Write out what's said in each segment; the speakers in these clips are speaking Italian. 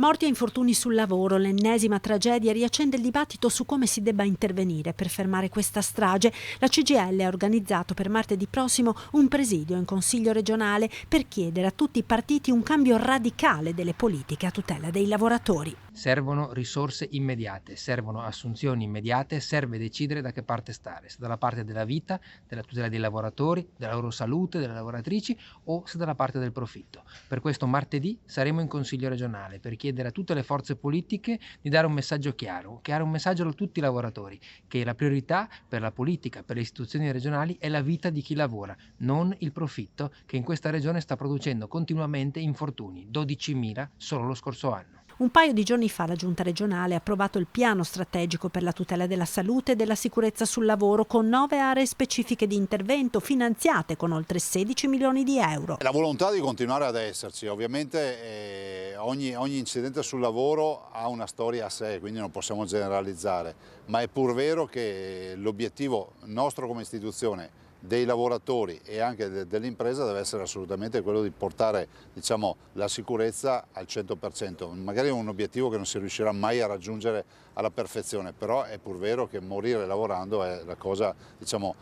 Morti e infortuni sul lavoro, l'ennesima tragedia riaccende il dibattito su come si debba intervenire per fermare questa strage. La CGIL ha organizzato per martedì prossimo un presidio in Consiglio regionale per chiedere a tutti i partiti un cambio radicale delle politiche a tutela dei lavoratori. Servono risorse immediate, servono assunzioni immediate, serve decidere da che parte stare, se dalla parte della vita, della tutela dei lavoratori, della loro salute, delle lavoratrici o se dalla parte del profitto. Per questo martedì saremo in Consiglio regionale per chiedere a tutte le forze politiche di dare un messaggio chiaro un messaggio a tutti i lavoratori, che la priorità per la politica, per le istituzioni regionali è la vita di chi lavora, non il profitto che in questa regione sta producendo continuamente infortuni, 12.000 solo lo scorso anno. Un paio di giorni fa la Giunta regionale ha approvato il piano strategico per la tutela della salute e della sicurezza sul lavoro con 9 aree specifiche di intervento finanziate con oltre 16 milioni di euro. La volontà di continuare ad esserci, ovviamente ogni incidente sul lavoro ha una storia a sé, quindi non possiamo generalizzare, ma è pur vero che l'obiettivo nostro come istituzione, dei lavoratori e anche dell'impresa deve essere assolutamente quello di portare, diciamo, la sicurezza al 100%. Magari è un obiettivo che non si riuscirà mai a raggiungere alla perfezione, però è pur vero che morire lavorando è la cosa, diciamo,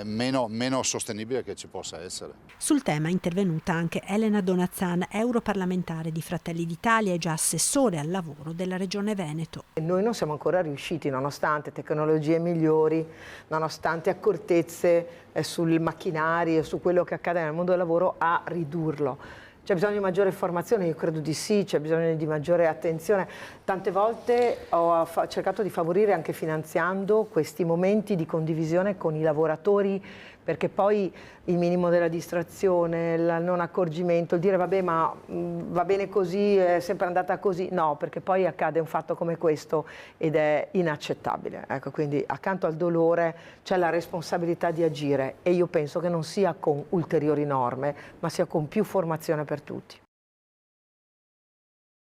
meno sostenibile che ci possa essere. Sul tema è intervenuta anche Elena Donazzan, europarlamentare di Fratelli d'Italia e già assessore al lavoro della Regione Veneto. Noi non siamo ancora riusciti, nonostante tecnologie migliori, nonostante accortezze sul macchinario e su quello che accade nel mondo del lavoro, a ridurlo. C'è bisogno di maggiore formazione? Io credo di sì, c'è bisogno di maggiore attenzione. Tante volte ho cercato di favorire anche finanziando questi momenti di condivisione con i lavoratori, perché poi il minimo della distrazione, il non accorgimento, il dire vabbè ma va bene così, è sempre andata così, no, perché poi accade un fatto come questo ed è inaccettabile. Ecco, quindi accanto al dolore c'è la responsabilità di agire e io penso che non sia con ulteriori norme, ma sia con più formazione per tutti.